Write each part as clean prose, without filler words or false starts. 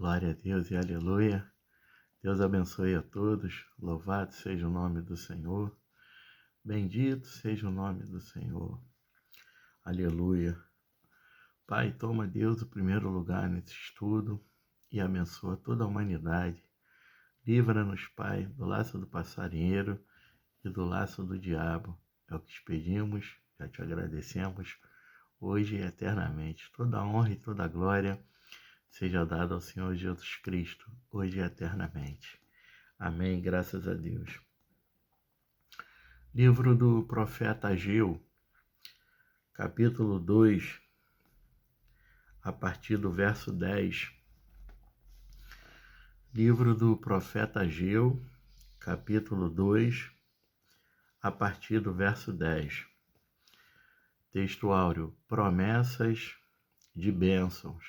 Glória a Deus e aleluia. Deus abençoe a todos. Louvado seja o nome do Senhor. Bendito seja o nome do Senhor. Aleluia. Pai, toma, Deus, o primeiro lugar nesse estudo e abençoa toda a humanidade. Livra-nos, Pai, do laço do passarinheiro e do laço do diabo. É o que te pedimos, já te agradecemos, hoje e eternamente. Toda a honra e toda a glória seja dada ao Senhor Jesus Cristo, hoje e eternamente. Amém, graças a Deus. Livro do profeta Ageu, capítulo 2, a partir do verso 10. Livro do profeta Ageu, capítulo 2, a partir do verso 10. Texto áureo: promessas de bênçãos.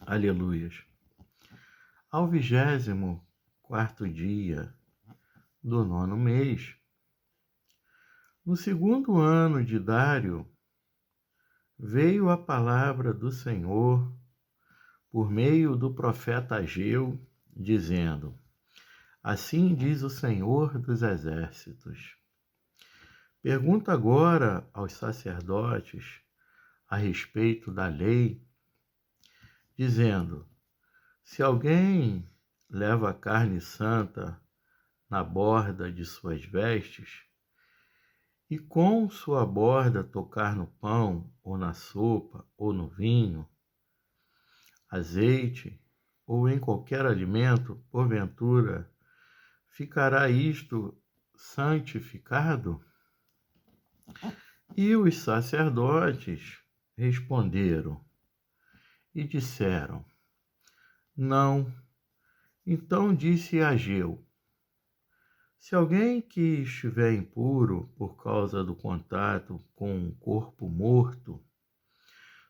Aleluias. Ao 24º dia do 9º mês, no 2º ano de Dário, veio a palavra do Senhor por meio do profeta Ageu, dizendo: assim diz o Senhor dos Exércitos. Pergunta agora aos sacerdotes a respeito da lei, dizendo: se alguém leva carne santa na borda de suas vestes, e com sua borda tocar no pão, ou na sopa, ou no vinho, azeite, ou em qualquer alimento, porventura, ficará isto santificado? E os sacerdotes responderam e disseram: não. Então disse Ageu: se alguém que estiver impuro por causa do contato com um corpo morto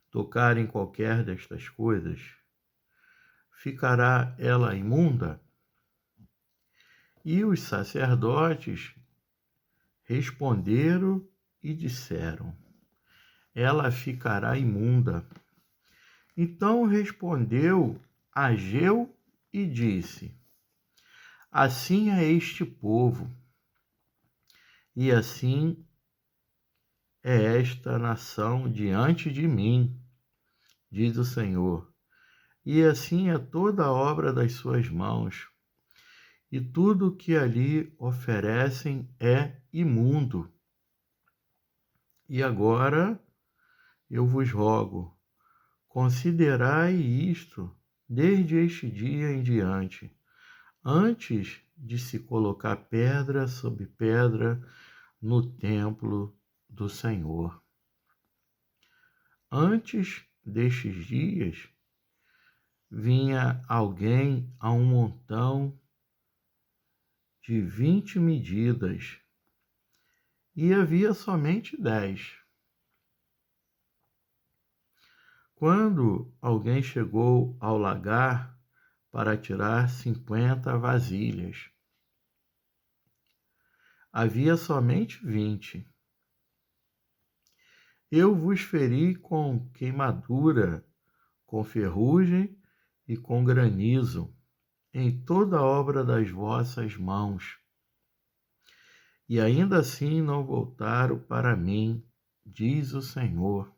tocar em qualquer destas coisas, ficará ela imunda? E os sacerdotes responderam e disseram: ela ficará imunda. Então respondeu Ageu e disse: assim é este povo, e assim é esta nação diante de mim, diz o Senhor, e assim é toda a obra das suas mãos, e tudo o que ali oferecem é imundo. E agora eu vos rogo, considerai isto desde este dia em diante, antes de se colocar pedra sobre pedra no templo do Senhor. Antes destes dias, vinha alguém a um montão de 20 medidas, e havia somente 10. Quando alguém chegou ao lagar para tirar 50 vasilhas, havia somente 20. Eu vos feri com queimadura, com ferrugem e com granizo, em toda a obra das vossas mãos. E ainda assim não voltaram para mim, diz o Senhor.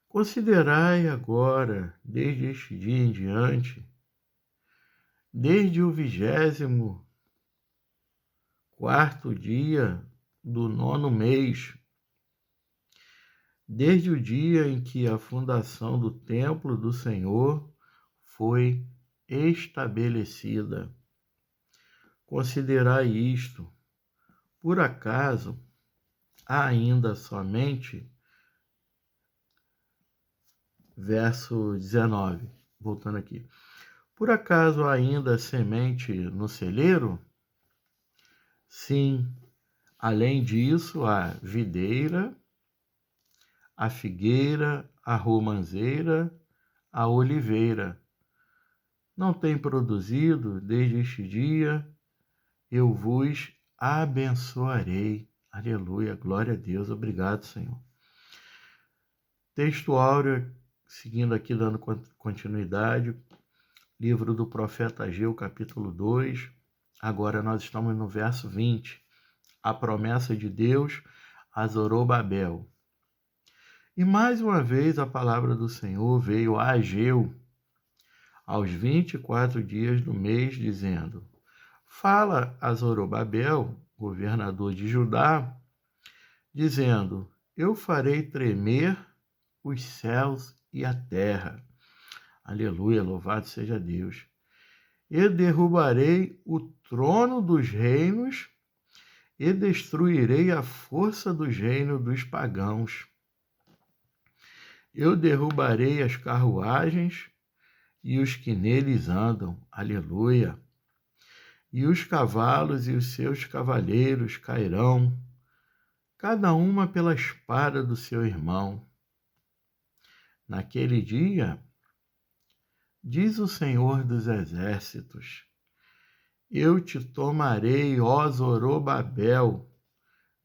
Considerai agora, desde este dia em diante, desde o 24º dia do 9º mês, desde o dia em que a fundação do templo do Senhor foi estabelecida. Considerai isto. Por acaso há ainda somente, verso 19, voltando aqui, por acaso há ainda semente no celeiro? Sim, além disso há videira, a figueira, a romanceira, a oliveira. Não tem produzido desde este dia, eu vos abençoarei. Aleluia, glória a Deus, obrigado, Senhor. Texto áureo seguindo aqui, dando continuidade, livro do profeta Ageu, capítulo 2. Agora nós estamos no verso 20. A promessa de Deus a Zorobabel. E mais uma vez a palavra do Senhor veio a Ageu, aos 24 dias do mês, dizendo: Fala a Zorobabel, governador de Judá, dizendo: Eu farei tremer os céus e a terra. Aleluia, louvado seja Deus. E derrubarei o trono dos reinos e destruirei a força dos reinos dos pagãos. Eu derrubarei as carruagens e os que neles andam. Aleluia. E os cavalos e os seus cavaleiros cairão, cada uma pela espada do seu irmão. Naquele dia, diz o Senhor dos Exércitos, eu te tomarei, ó Zorobabel,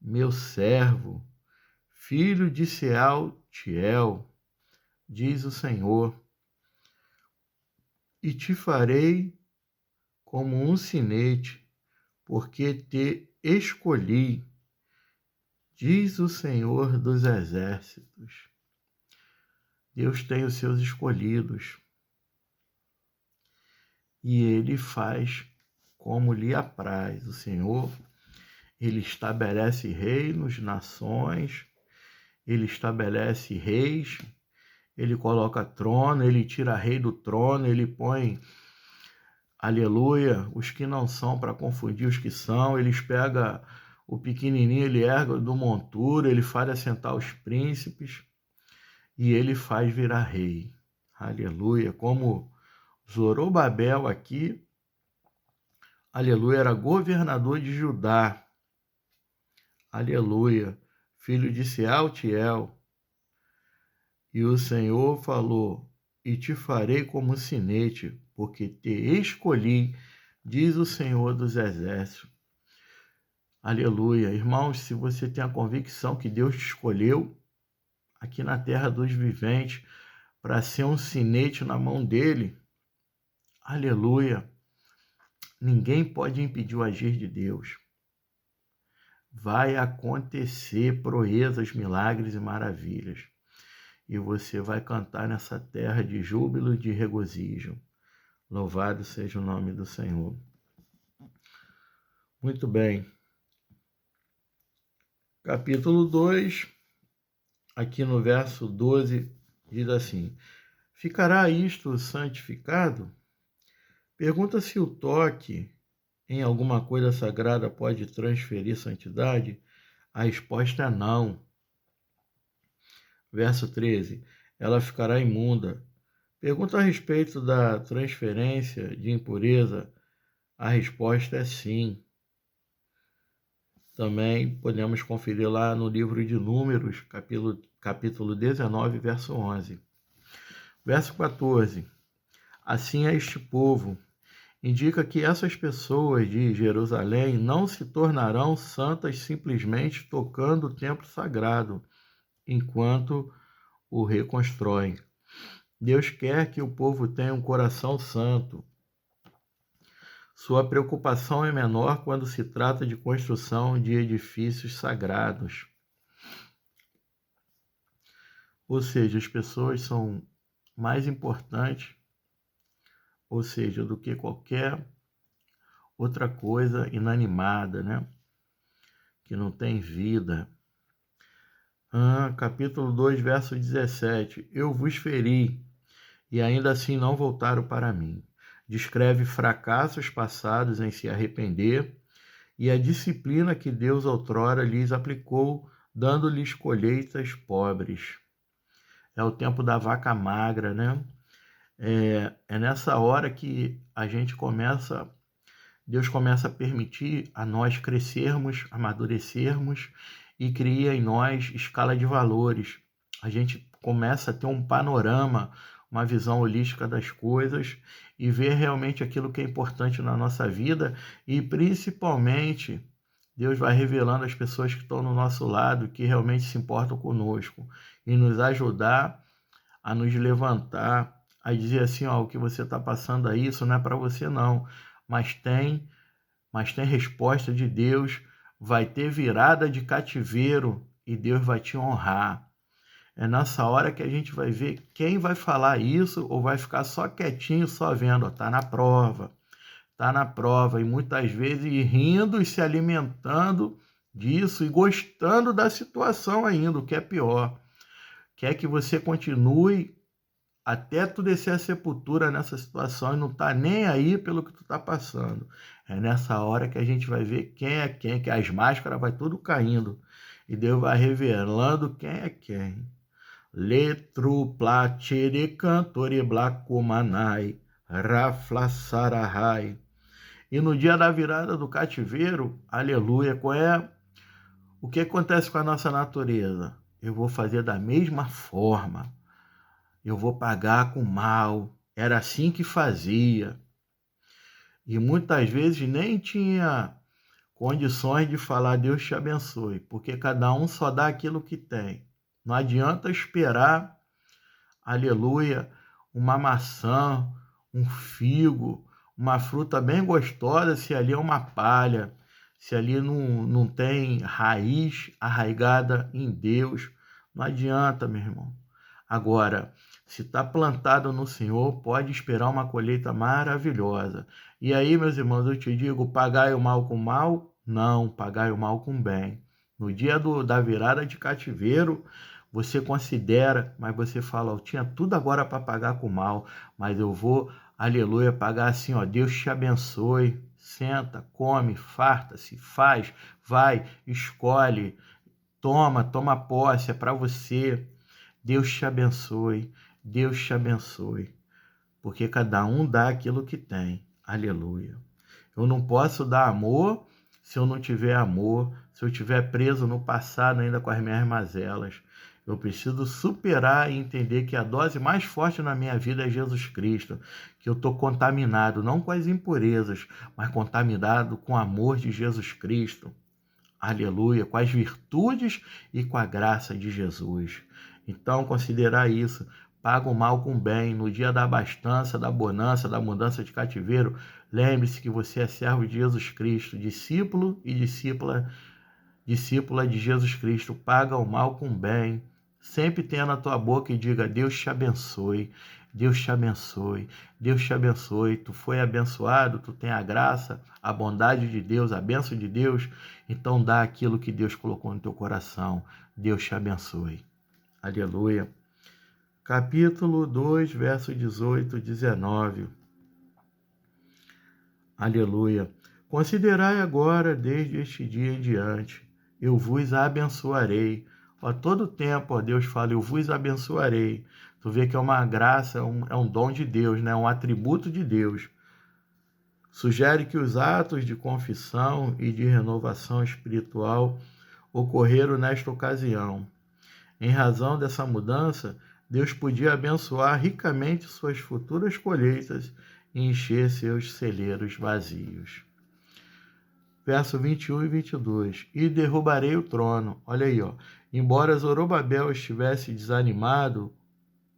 meu servo, filho de Sealtiel, diz o Senhor, e te farei como um sinete, porque te escolhi, diz o Senhor dos Exércitos. Deus tem os seus escolhidos e Ele faz como lhe apraz. O Senhor, Ele estabelece reinos, nações, Ele estabelece reis, Ele coloca trono, Ele tira rei do trono, Ele põe, aleluia, os que não são para confundir os que são, Ele pega o pequenininho, Ele ergue do monturo, Ele faz assentar os príncipes e Ele faz virar rei. Aleluia, como Zorobabel aqui, aleluia, era governador de Judá, aleluia, filho de Sealtiel. E o Senhor falou, e te farei como sinete, porque te escolhi, diz o Senhor dos Exércitos. Aleluia. Irmãos, se você tem a convicção que Deus te escolheu aqui na terra dos viventes para ser um sinete na mão dele, aleluia, ninguém pode impedir o agir de Deus. Vai acontecer proezas, milagres e maravilhas. E você vai cantar nessa terra de júbilo e de regozijo. Louvado seja o nome do Senhor. Muito bem. Capítulo 2, aqui no verso 12, diz assim: Ficará isto santificado? Pergunta se o toque em alguma coisa sagrada pode transferir santidade? A resposta é não. Verso 13, ela ficará imunda. Pergunta a respeito da transferência de impureza. A resposta é sim. Também podemos conferir lá no livro de Números, capítulo 19, verso 11. Verso 14. Assim é este povo. Indica que essas pessoas de Jerusalém não se tornarão santas simplesmente tocando o templo sagrado, enquanto o reconstroem. Deus quer que o povo tenha um coração santo. Sua preocupação é menor quando se trata de construção de edifícios sagrados. Ou seja, as pessoas são mais importantes, ou seja, do que qualquer outra coisa inanimada, né? Que não tem vida. Capítulo 2, verso 17. Eu vos feri, e ainda assim não voltaram para mim. Descreve fracassos passados em se arrepender e a disciplina que Deus outrora lhes aplicou, dando-lhes colheitas pobres. É o tempo da vaca magra, né? É nessa hora que a gente Deus começa a permitir a nós crescermos, amadurecermos e cria em nós escala de valores. A gente começa a ter um panorama, uma visão holística das coisas e ver realmente aquilo que é importante na nossa vida e principalmente Deus vai revelando as pessoas que estão no nosso lado, que realmente se importam conosco e nos ajudar a nos levantar, a dizer assim, ó, o que você está passando aí, isso não é para você não, mas tem resposta de Deus, vai ter virada de cativeiro e Deus vai te honrar. É nessa hora que a gente vai ver quem vai falar isso ou vai ficar só quietinho, só vendo, ó, tá na prova, e muitas vezes rindo e se alimentando disso e gostando da situação ainda, o que é pior. Quer que você continue até tu descer a sepultura nessa situação e não tá nem aí pelo que tu tá passando. É nessa hora que a gente vai ver quem é quem, que as máscaras vai tudo caindo e Deus vai revelando quem é quem. Letru platere cantore blacomanai, rafla sarahai. E no dia da virada do cativeiro, aleluia, o que acontece com a nossa natureza? Eu vou fazer da mesma forma. Eu vou pagar com mal. Era assim que fazia. E muitas vezes nem tinha condições de falar Deus te abençoe, porque cada um só dá aquilo que tem. Não adianta esperar, aleluia, uma maçã, um figo, uma fruta bem gostosa, se ali é uma palha, se ali não tem raiz arraigada em Deus. Não adianta, meu irmão. Agora, se está plantado no Senhor, pode esperar uma colheita maravilhosa. E aí, meus irmãos, eu te digo, pagai o mal com mal? Não, pagai o mal com bem. No dia da virada de cativeiro, você considera, mas você fala, eu tinha tudo agora para pagar com mal, mas eu vou, aleluia, pagar assim, ó, Deus te abençoe. Senta, come, farta-se, faz, vai, escolhe, toma posse, é para você. Deus te abençoe, Deus te abençoe, porque cada um dá aquilo que tem. Aleluia. Eu não posso dar amor se eu não tiver amor, se eu estiver preso no passado ainda com as minhas mazelas. Eu preciso superar e entender que a dose mais forte na minha vida é Jesus Cristo, que eu estou contaminado, não com as impurezas, mas contaminado com o amor de Jesus Cristo. Aleluia, com as virtudes e com a graça de Jesus. Então, considerar isso, paga o mal com o bem, no dia da abastança, da bonança, da mudança de cativeiro, lembre-se que você é servo de Jesus Cristo, discípulo e discípula de Jesus Cristo, paga o mal com o bem, sempre tenha na tua boca e diga, Deus te abençoe, Deus te abençoe, Deus te abençoe. Tu foi abençoado, tu tem a graça, a bondade de Deus, a bênção de Deus, então dá aquilo que Deus colocou no teu coração. Deus te abençoe. Aleluia. Capítulo 2, verso 18, 19. Aleluia. Considerai agora, desde este dia em diante, eu vos abençoarei. A todo tempo, ó, Deus fala, eu vos abençoarei. Tu vê que é uma graça, é um dom de Deus, né? Um atributo de Deus. Sugere que os atos de confissão e de renovação espiritual ocorreram nesta ocasião. Em razão dessa mudança, Deus podia abençoar ricamente suas futuras colheitas e encher seus celeiros vazios. Verso 21 e 22. E derrubarei o trono. Olha aí, ó. Embora Zorobabel estivesse desanimado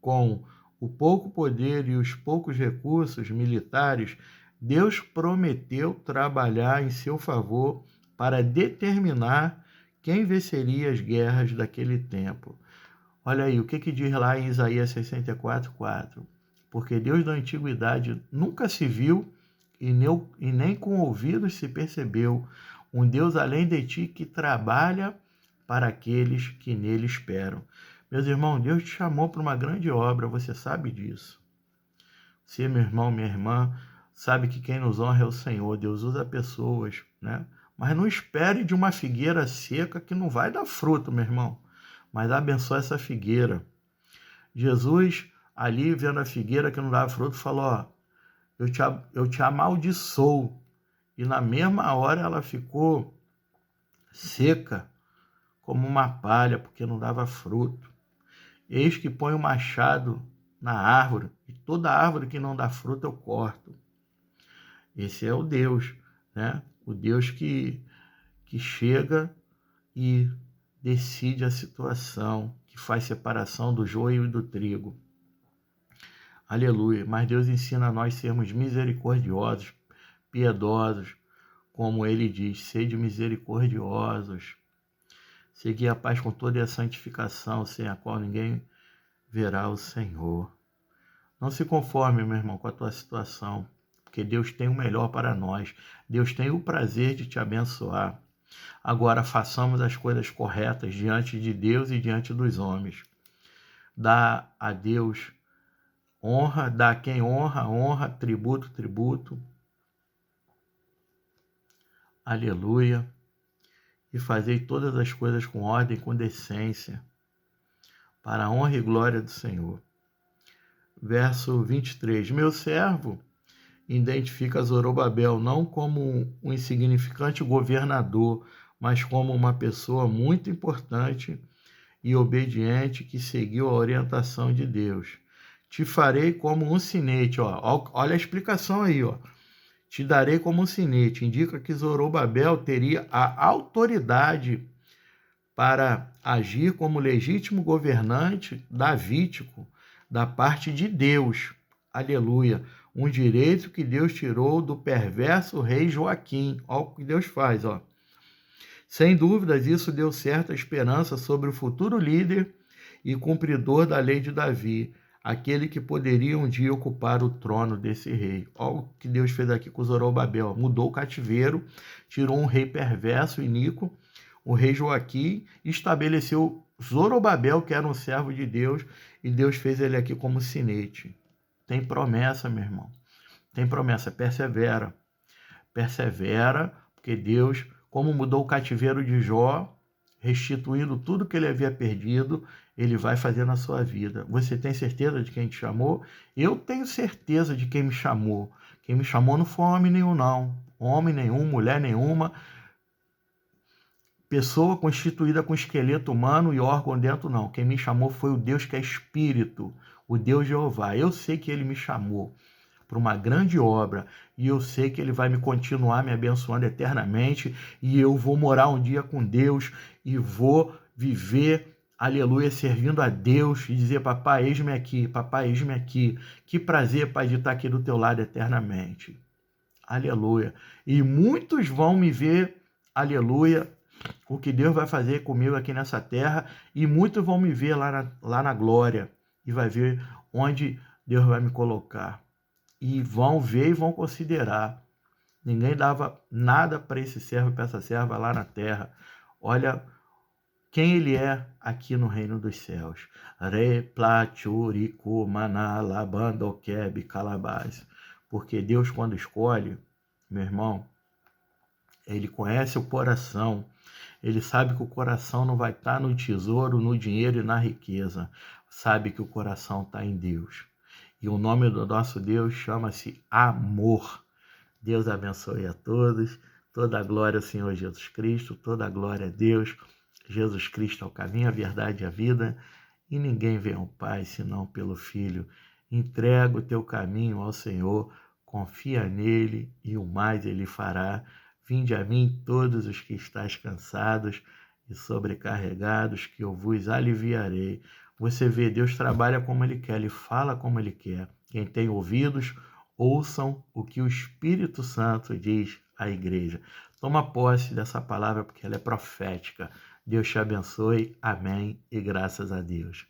com o pouco poder e os poucos recursos militares, Deus prometeu trabalhar em seu favor para determinar quem venceria as guerras daquele tempo. Olha aí, o que diz lá em Isaías 64:4? Porque Deus da antiguidade nunca se viu e nem com ouvidos se percebeu um Deus além de ti que trabalha para aqueles que nele esperam. Meus irmãos, Deus te chamou para uma grande obra, você sabe disso. Você, meu irmão, minha irmã, sabe que quem nos honra é o Senhor. Deus usa pessoas, né? Mas não espere de uma figueira seca que não vai dar fruto, meu irmão. Mas abençoa essa figueira. Jesus, ali vendo a figueira que não dava fruto, falou, ó, eu te amaldiçoo. E na mesma hora ela ficou seca, como uma palha, porque não dava fruto. Eis que põe o machado na árvore, e toda árvore que não dá fruto eu corto. Esse é o Deus, né? O Deus que chega e decide a situação, que faz separação do joio e do trigo. Aleluia. Mas Deus ensina a nós sermos misericordiosos, piedosos, como ele diz, sede misericordiosos. Segui a paz com toda a santificação, sem a qual ninguém verá o Senhor. Não se conforme, meu irmão, com a tua situação, porque Deus tem o melhor para nós. Deus tem o prazer de te abençoar. Agora façamos as coisas corretas diante de Deus e diante dos homens. Dá a Deus honra, dá a quem honra, honra, tributo, tributo. Aleluia. E fazei todas as coisas com ordem e com decência, para a honra e glória do Senhor. Verso 23. Meu servo identifica Zorobabel não como um insignificante governador, mas como uma pessoa muito importante e obediente que seguiu a orientação de Deus. Te farei como um sinete. Olha a explicação aí. Te darei como um sinete. Indica que Zorobabel teria a autoridade para agir como legítimo governante davídico da parte de Deus. Aleluia. Um direito que Deus tirou do perverso rei Joaquim. Olha o que Deus faz. Sem dúvidas, isso deu certa esperança sobre o futuro líder e cumpridor da lei de Davi, aquele que poderia um dia ocupar o trono desse rei. Olha o que Deus fez aqui com Zorobabel. Mudou o cativeiro, tirou um rei perverso e iníquo, o rei Joaquim, estabeleceu Zorobabel, que era um servo de Deus, e Deus fez ele aqui como sinete. Tem promessa, meu irmão. Tem promessa. Persevera. Persevera, porque Deus, como mudou o cativeiro de Jó, restituindo tudo que ele havia perdido, ele vai fazer na sua vida. Você tem certeza de quem te chamou? Eu tenho certeza de quem me chamou. Quem me chamou não foi homem nenhum, não. Homem nenhum, mulher nenhuma, pessoa constituída com esqueleto humano e órgão dentro, não. Quem me chamou foi o Deus que é Espírito, o Deus Jeová. Eu sei que ele me chamou para uma grande obra e eu sei que ele vai me continuar me abençoando eternamente e eu vou morar um dia com Deus e vou viver, aleluia, servindo a Deus e dizer: papai, eis-me aqui, papai, eis-me aqui. Que prazer, pai, de estar aqui do teu lado eternamente. Aleluia. E muitos vão me ver, aleluia, o que Deus vai fazer comigo aqui nessa terra, e muitos vão me ver lá na glória e vai ver onde Deus vai me colocar. E vão ver e vão considerar. Ninguém dava nada para esse servo e para essa serva lá na terra. Olha quem ele é aqui no reino dos céus. Replachuriku manalabandokeb calabás. Porque Deus, quando escolhe, meu irmão, ele conhece o coração. Ele sabe que o coração não vai estar no tesouro, no dinheiro e na riqueza. Sabe que o coração está em Deus. E o nome do nosso Deus chama-se amor. Deus abençoe a todos. Toda a glória ao Senhor Jesus Cristo. Toda a glória a Deus. Jesus Cristo é o caminho, a verdade e a vida. E ninguém vem ao Pai senão pelo Filho. Entrega o teu caminho ao Senhor. Confia nele e o mais ele fará. Vinde a mim todos os que estáis cansados e sobrecarregados, que eu vos aliviarei. Você vê, Deus trabalha como ele quer, ele fala como ele quer. Quem tem ouvidos, ouçam o que o Espírito Santo diz à igreja. Toma posse dessa palavra porque ela é profética. Deus te abençoe. Amém e graças a Deus.